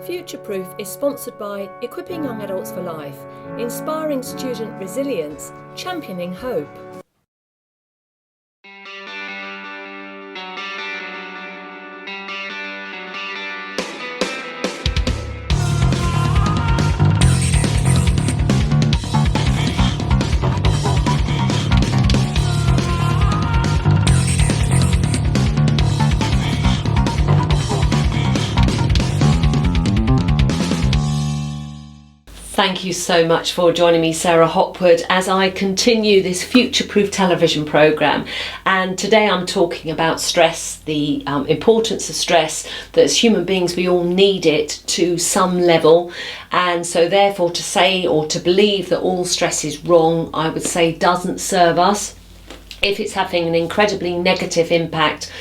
Future-Proof is sponsored by Equipping Young Adults for Life, inspiring student resilience, championing hope. Thank you so much for joining me, Sarah Hopwood, as I continue this Future-Proof television programme. And today I'm talking about stress, the importance of stress, that as human beings we all need it to some level. And so therefore to say or to believe that all stress is wrong, I would say doesn't serve us. If it's having an incredibly negative impact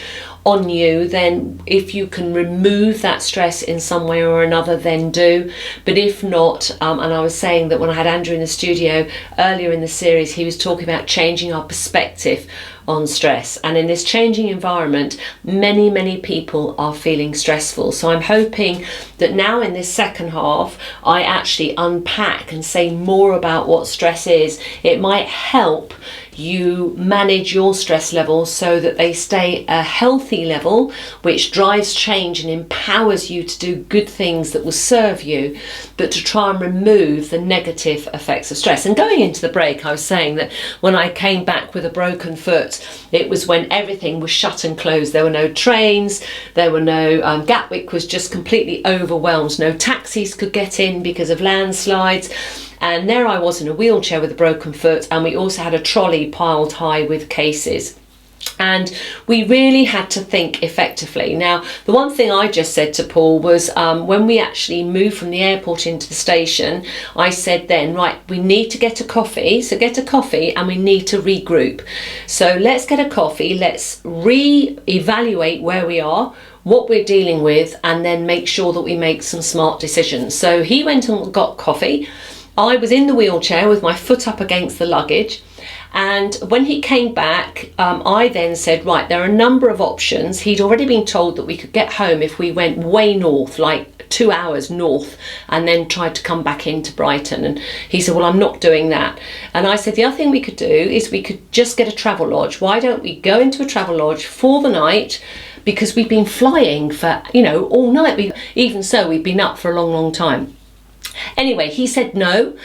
on you, then if you can remove that stress in some way or another, then do. But if not, and I was saying that when I had Andrew in the studio earlier in the series, he was talking about changing our perspective on stress, and in this changing environment many people are feeling stressful. So I'm hoping that now in this second half I actually unpack and say more about what stress is. It might help you manage your stress levels so that they stay a healthy level, which drives change and empowers you to do good things that will serve you, but to try and remove the negative effects of stress. And going into the break, I was saying that when I came back with a broken foot, it was when everything was shut and closed. There were no trains, there were no, Gatwick was just completely overwhelmed. No taxis could get in because of landslides. And there I was in a wheelchair with a broken foot, and we also had a trolley piled high with cases. And we really had to think effectively. Now, the one thing I just said to Paul was when we actually moved from the airport into the station, I said then, right, we need to get a coffee. So get a coffee and we need to regroup. So let's get a coffee. Let's re-evaluate where we are, what we're dealing with, and then make sure that we make some smart decisions. So he went and got coffee. I was in the wheelchair with my foot up against the luggage. And when he came back, I then said, right, there are a number of options. He'd already been told that we could get home if we went way north, like 2 hours north, and then tried to come back into Brighton. And he said, well, I'm not doing that. And I said, the other thing we could do is we could just get a travel lodge. Why don't we go into a travel lodge for the night? Because we've been flying for, all night. Even so, we've been up for a long time. Anyway, he said no,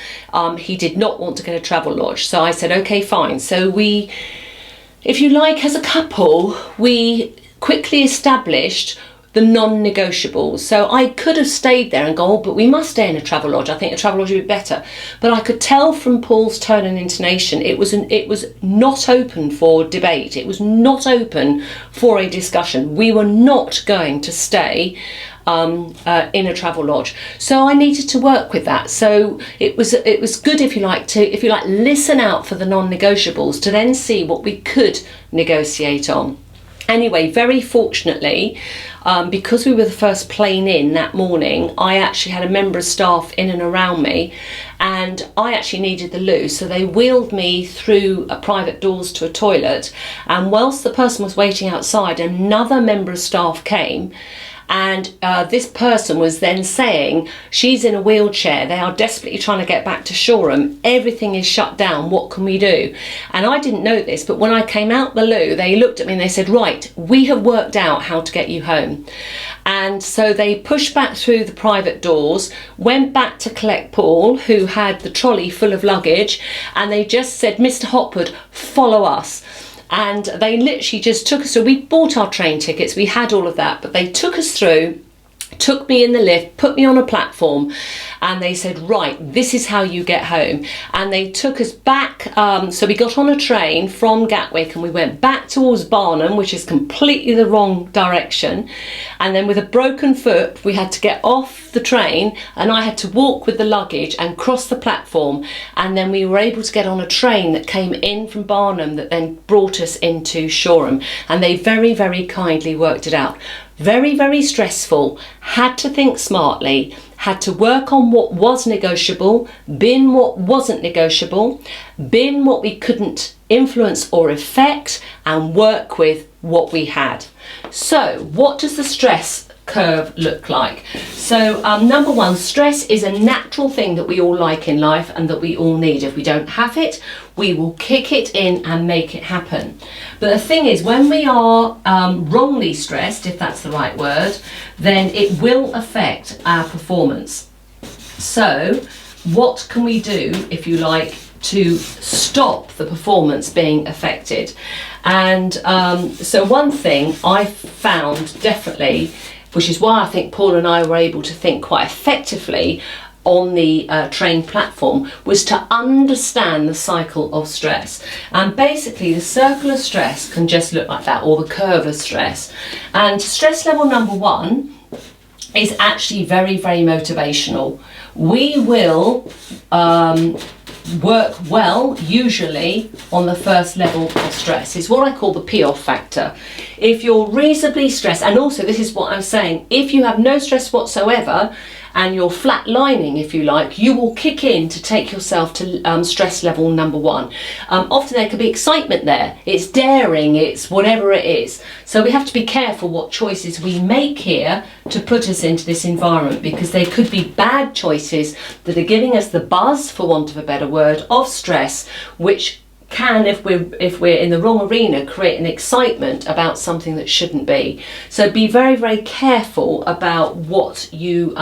he did not want to get a travel lodge. So I said, okay, fine. So we, if you like, as a couple, we quickly established the non-negotiables. So I could have stayed there and go, oh, but we must stay in a travel lodge. I think a travel lodge would be better. But I could tell from Paul's tone and intonation, it was not open for debate. It was not open for a discussion. We were not going to stay in a travel lodge. So I needed to work with that. So it was good, if you like, listen out for the non-negotiables to then see what we could negotiate on. Anyway, very fortunately, because we were the first plane in that morning, I actually had a member of staff in and around me, and I actually needed the loo. So they wheeled me through private doors to a toilet, and whilst the person was waiting outside, another member of staff came. And this person was then saying, she's in a wheelchair, they are desperately trying to get back to Shoreham, everything is shut down, what can we do? And I didn't know this, but when I came out the loo, they looked at me and they said, right, we have worked out how to get you home. And so they pushed back through the private doors, went back to collect Paul, who had the trolley full of luggage, and they just said, Mr. Hopwood, follow us. And they literally just took us through. We bought our train tickets, we had all of that, but they took us through, took me in the lift, put me on a platform, and they said, right, this is how you get home. And they took us back, so we got on a train from Gatwick and we went back towards Barnum, which is completely the wrong direction. And then with a broken foot, we had to get off the train, and I had to walk with the luggage and cross the platform. And then we were able to get on a train that came in from Barnum that then brought us into Shoreham. And they very kindly worked it out. Very stressful, had to think smartly, had to work on what was negotiable, bin what wasn't negotiable, bin what we couldn't influence or affect, and work with what we had. So what does the stress curve look like? So number one, stress is a natural thing that we all like in life and that we all need. If we don't have it, we will kick it in and make it happen. But the thing is, when we are wrongly stressed, if that's the right word, then it will affect our performance. So what can we do, if you like, to stop the performance being affected? And so one thing I found definitely, which is why I think Paul and I were able to think quite effectively on the train platform, was to understand the cycle of stress. And basically the circle of stress can just look like that, or the curve of stress. And stress level number one is actually very, very motivational. We will work well usually on the first level of stress. It's what I call the payoff factor. If you're reasonably stressed, and also this is what I'm saying, if you have no stress whatsoever and you're flatlining, if you like, you will kick in to take yourself to stress level number one. Often there could be excitement there, it's daring, it's whatever it is. So we have to be careful what choices we make here to put us into this environment, because they could be bad choices that are giving us the buzz, for want of a better word, of stress, which can, if we're in the wrong arena, create an excitement about something that shouldn't be. So be very, very careful about what you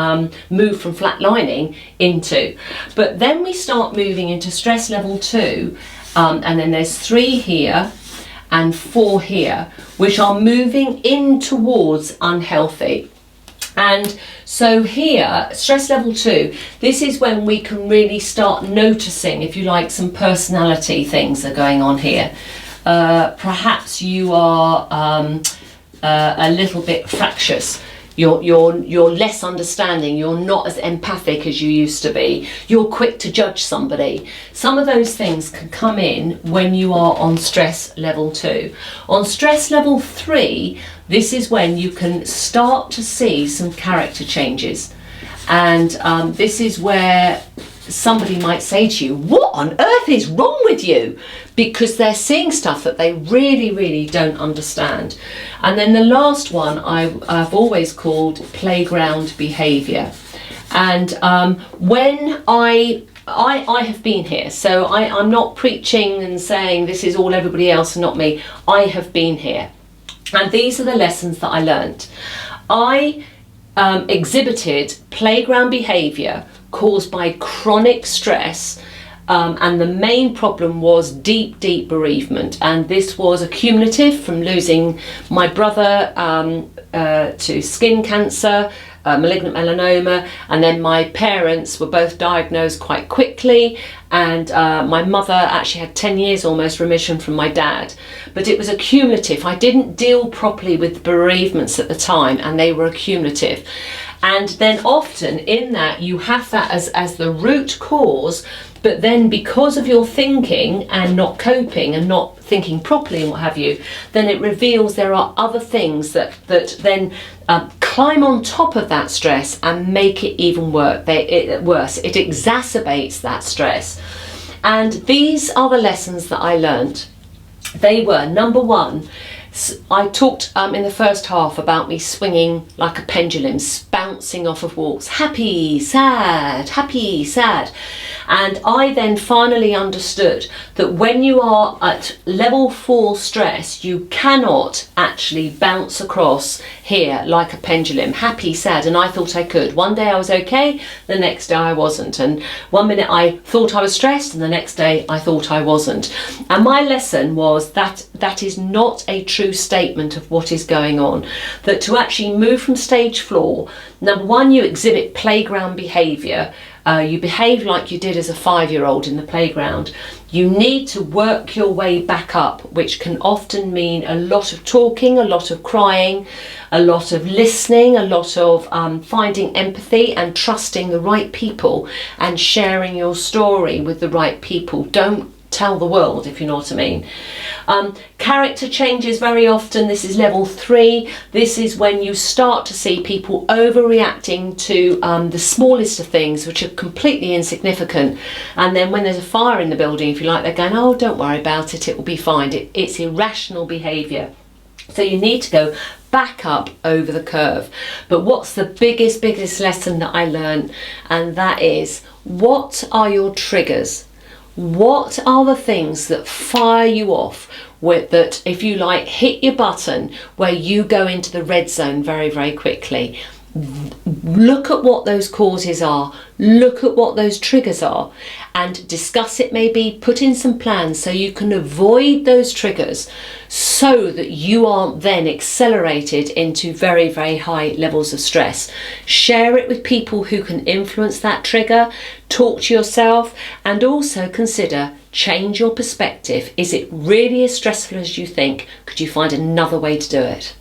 move from flatlining into. But then we start moving into stress level two, and then there's 3 here and 4 here, which are moving in towards unhealthy. And so here, stress level 2, this is when we can really start noticing, if you like, some personality things are going on here. Perhaps you are a little bit fractious. You're less understanding, you're not as empathic as you used to be, you're quick to judge somebody. Some of those things can come in when you are on stress level 2. On stress level 3, this is when you can start to see some character changes. And this is where somebody might say to you, what on earth is wrong with you? Because they're seeing stuff that they really, really don't understand. And then the last one I've always called playground behaviour. And when I have been here, so I'm not preaching and saying this is all everybody else and not me. I have been here. And these are the lessons that I learned. I exhibited playground behaviour caused by chronic stress, and the main problem was deep bereavement, and this was accumulative from losing my brother to skin cancer, malignant melanoma, and then my parents were both diagnosed quite quickly, and my mother actually had 10 years almost remission from my dad. But it was accumulative. I didn't deal properly with bereavements at the time, and they were accumulative. And then often in that you have that as the root cause, but then because of your thinking and not coping and not thinking properly and what have you, then it reveals there are other things that then climb on top of that stress and make it even worse. It exacerbates that stress. And these are the lessons that I learned. They were, number one, I talked in the first half about me swinging like a pendulum, bouncing off of walls, happy, sad, happy, sad. And I then finally understood that when you are at level 4 stress, you cannot actually bounce across here like a pendulum, happy, sad. And I thought I could. One day I was okay, the next day I wasn't. And one minute I thought I was stressed, and the next day I thought I wasn't. And my lesson was that that is not a true statement of what is going on. That to actually move from stage 4, number one, you exhibit playground behaviour. You behave like you did as a 5-year-old in the playground. You need to work your way back up, which can often mean a lot of talking, a lot of crying, a lot of listening, a lot of finding empathy and trusting the right people and sharing your story with the right people. Don't tell the world, if you know what I mean. Character changes very often. This is level 3. This is when you start to see people overreacting to the smallest of things, which are completely insignificant. And then when there's a fire in the building, if you like, they're going, oh, don't worry about it, it will be fine. It's irrational behaviour. So you need to go back up over the curve. But what's the biggest lesson that I learned? And that is, what are your triggers? What are the things that fire you off, that, if you like, hit your button where you go into the red zone very, very quickly? Look at what those causes are, look at what those triggers are, and discuss it. Maybe put in some plans so you can avoid those triggers, so that you aren't then accelerated into very, very high levels of stress. Share it with people who can influence that trigger. Talk to yourself, and also consider, change your perspective. Is it really as stressful as you think? Could you find another way to do it?